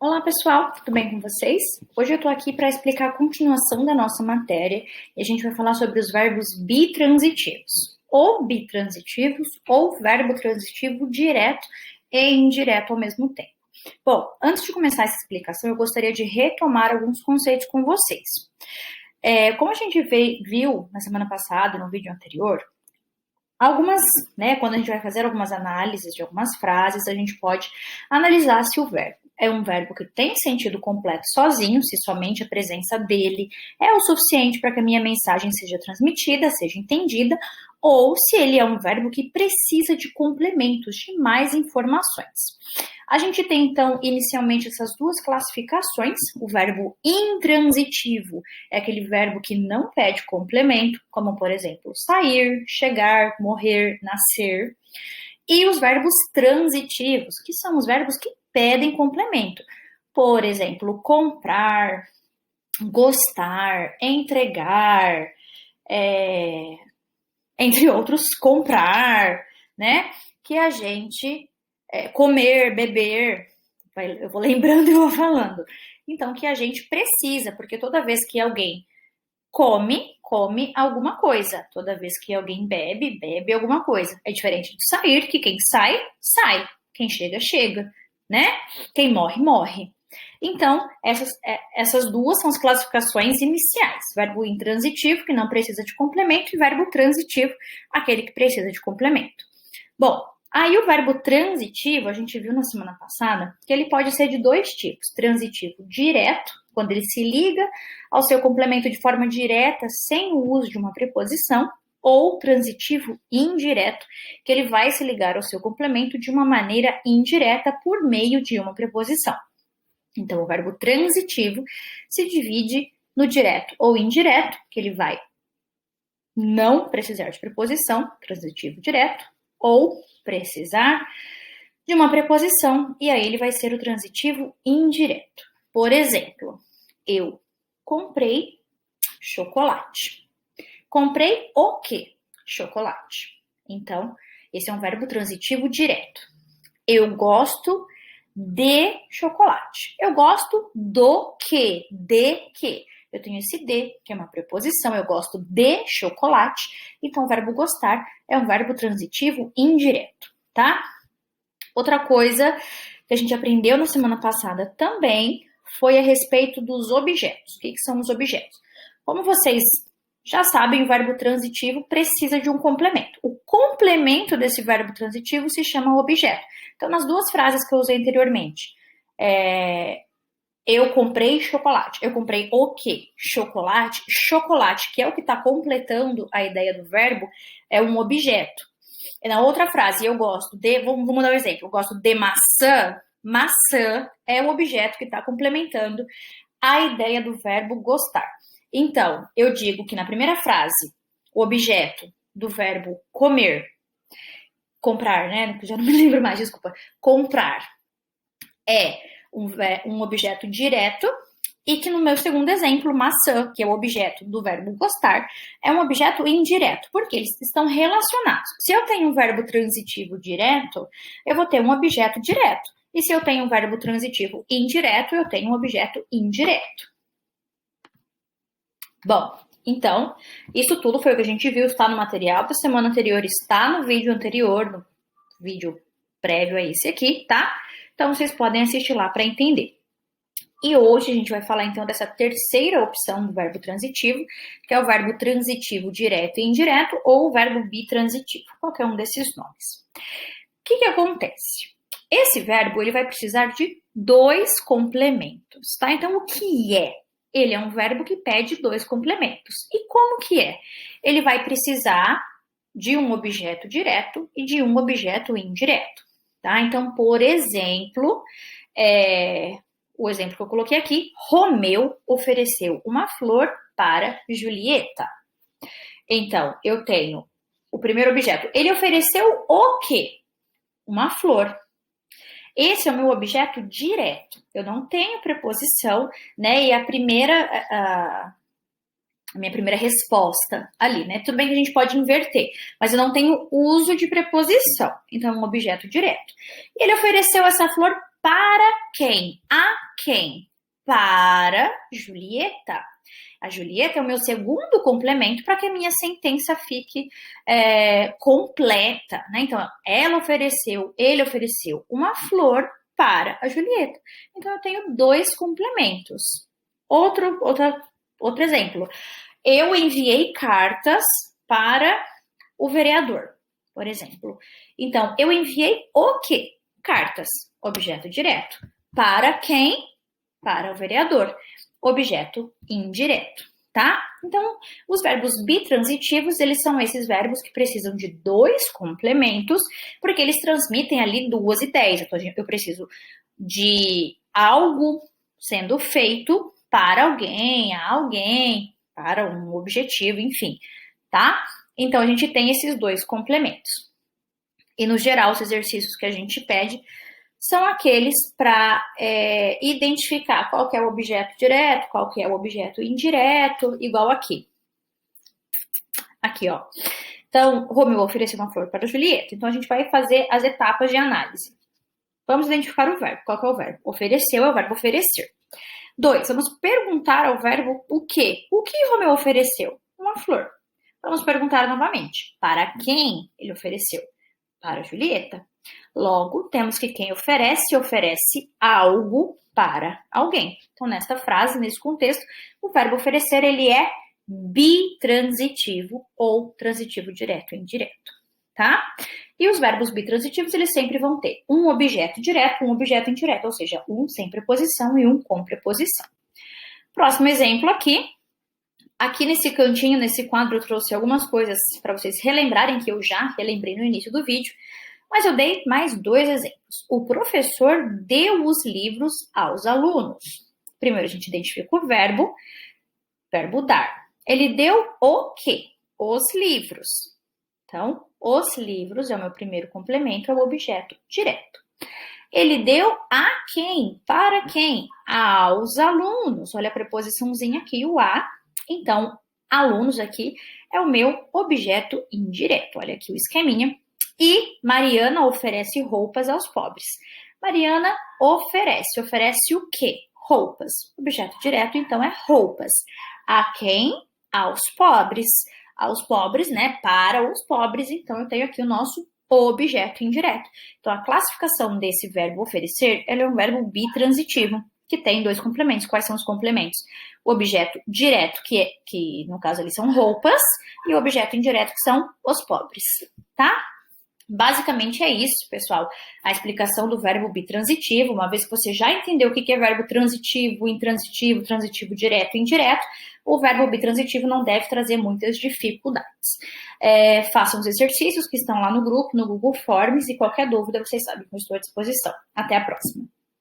Olá pessoal, tudo bem com vocês? Hoje eu estou aqui para explicar a continuação da nossa matéria e a gente vai falar sobre os verbos bitransitivos, ou bitransitivos, ou verbo transitivo direto e indireto ao mesmo tempo. Bom, antes de começar essa explicação, eu gostaria de retomar alguns conceitos com vocês. Como a gente viu na semana passada, no vídeo anterior, quando a gente vai fazer algumas análises de algumas frases, a gente pode analisar se o verbo é um verbo que tem sentido completo sozinho, se somente a presença dele é o suficiente para que a minha mensagem seja transmitida, seja entendida, ou se ele é um verbo que precisa de complementos, de mais informações. A gente tem, então, inicialmente essas duas classificações. O verbo intransitivo é aquele verbo que não pede complemento, como, por exemplo, sair, chegar, morrer, nascer. E os verbos transitivos, que são os verbos que pedem complemento. Por exemplo, comprar, gostar, entregar, entre outros, comprar, né? Que a gente comer, beber, eu vou lembrando e vou falando. Então, que a gente precisa, porque toda vez que alguém come alguma coisa. Toda vez que alguém bebe alguma coisa. É diferente de sair, que quem sai, sai. Quem chega, chega, né? Quem morre, morre. Então, essas duas são as classificações iniciais. Verbo intransitivo, que não precisa de complemento, e verbo transitivo, aquele que precisa de complemento. Bom, aí o verbo transitivo, a gente viu na semana passada, que ele pode ser de dois tipos. Transitivo direto, quando ele se liga ao seu complemento de forma direta, sem o uso de uma preposição, ou transitivo indireto, que ele vai se ligar ao seu complemento de uma maneira indireta por meio de uma preposição. Então, o verbo transitivo se divide no direto ou indireto, que ele vai não precisar de preposição, transitivo direto, ou precisar de uma preposição, e aí ele vai ser o transitivo indireto. Por exemplo, eu comprei chocolate. Comprei o quê? Chocolate. Então, esse é um verbo transitivo direto. Eu gosto de chocolate. Eu gosto do quê? De quê? Eu tenho esse de, que é uma preposição. Eu gosto de chocolate. Então, o verbo gostar é um verbo transitivo indireto, tá? Outra coisa que a gente aprendeu na semana passada também foi a respeito dos objetos. O que são os objetos? Como vocês já sabem, o verbo transitivo precisa de um complemento. O complemento desse verbo transitivo se chama objeto. Então, nas duas frases que eu usei anteriormente, eu comprei chocolate. Eu comprei o quê? Chocolate. Chocolate, que é o que está completando a ideia do verbo, é um objeto. Na outra frase, eu gosto de... Vamos dar um exemplo. Eu gosto de maçã. Maçã é o objeto que está complementando a ideia do verbo gostar. Então, eu digo que na primeira frase, o objeto do verbo comer, comprar, né? Já não me lembro mais, desculpa. Comprar é um objeto direto, e que no meu segundo exemplo, maçã, que é o objeto do verbo gostar, é um objeto indireto, porque eles estão relacionados. Se eu tenho um verbo transitivo direto, eu vou ter um objeto direto. E se eu tenho um verbo transitivo indireto, eu tenho um objeto indireto. Bom, então, isso tudo foi o que a gente viu, está no material da semana anterior, está no vídeo anterior, no vídeo prévio a esse aqui, tá? Então, vocês podem assistir lá para entender. E hoje a gente vai falar, então, dessa terceira opção do verbo transitivo, que é o verbo transitivo direto e indireto, ou o verbo bitransitivo, qualquer um desses nomes. O que acontece? Esse verbo, ele vai precisar de dois complementos, tá? Então, o que é? Ele é um verbo que pede dois complementos. E como que é? Ele vai precisar de um objeto direto e de um objeto indireto, tá? Então, por exemplo, o exemplo que eu coloquei aqui, Romeu ofereceu uma flor para Julieta. Então, eu tenho o primeiro objeto. Ele ofereceu o quê? Uma flor. Esse é o meu objeto direto. Eu não tenho preposição, né? E a minha primeira resposta ali, né? Tudo bem que a gente pode inverter, mas eu não tenho uso de preposição. Então, é um objeto direto. E ele ofereceu essa flor para quem? A quem? Para Julieta. A Julieta é o meu segundo complemento para que a minha sentença fique completa, né? Então, ela ofereceu, ele ofereceu uma flor para a Julieta. Então, eu tenho dois complementos. Outro exemplo. Eu enviei cartas para o vereador, por exemplo. Então, eu enviei o quê? Cartas, objeto direto. Para quem? Para o vereador. Objeto indireto, tá? Então, os verbos bitransitivos, eles são esses verbos que precisam de dois complementos, porque eles transmitem ali duas ideias. Então, eu preciso de algo sendo feito para alguém, a alguém, para um objetivo, enfim, tá? Então, a gente tem esses dois complementos. E, no geral, os exercícios que a gente pede são aqueles para identificar qual que é o objeto direto, qual que é o objeto indireto, igual aqui. Aqui, ó. Então, Romeu ofereceu uma flor para Julieta. Então, a gente vai fazer as etapas de análise. Vamos identificar o verbo. Qual que é o verbo? Ofereceu é o verbo oferecer. 2. Vamos perguntar ao verbo o quê? O que Romeu ofereceu? Uma flor. Vamos perguntar novamente. Para quem ele ofereceu? Para Julieta. Logo, temos que quem oferece algo para alguém. Então, nesta frase, nesse contexto, o verbo oferecer, ele é bitransitivo ou transitivo direto e indireto, tá? E os verbos bitransitivos, eles sempre vão ter um objeto direto, um objeto indireto, ou seja, um sem preposição e um com preposição. Próximo exemplo aqui. Aqui nesse cantinho, nesse quadro, eu trouxe algumas coisas para vocês relembrarem que eu já relembrei no início do vídeo, mas eu dei mais dois exemplos. O professor deu os livros aos alunos. Primeiro a gente identifica o verbo dar. Ele deu o quê? Os livros. Então, os livros é o meu primeiro complemento, é o objeto direto. Ele deu a quem? Para quem? Aos alunos. Olha a preposiçãozinha aqui, o a. Então, alunos aqui é o meu objeto indireto. Olha aqui o esqueminha. E Mariana oferece roupas aos pobres. Mariana oferece o quê? Roupas. Objeto direto, então, é roupas. A quem? Aos pobres. Aos pobres, né? Para os pobres, então eu tenho aqui o nosso objeto indireto. Então, a classificação desse verbo oferecer, ele é um verbo bitransitivo, que tem dois complementos. Quais são os complementos? O objeto direto, que no caso ali são roupas, e o objeto indireto, que são os pobres, tá? Basicamente é isso, pessoal, a explicação do verbo bitransitivo. Uma vez que você já entendeu o que é verbo transitivo, intransitivo, transitivo direto e indireto, o verbo bitransitivo não deve trazer muitas dificuldades. Façam os exercícios que estão lá no grupo, no Google Forms, e qualquer dúvida, vocês sabem que eu estou à disposição. Até a próxima!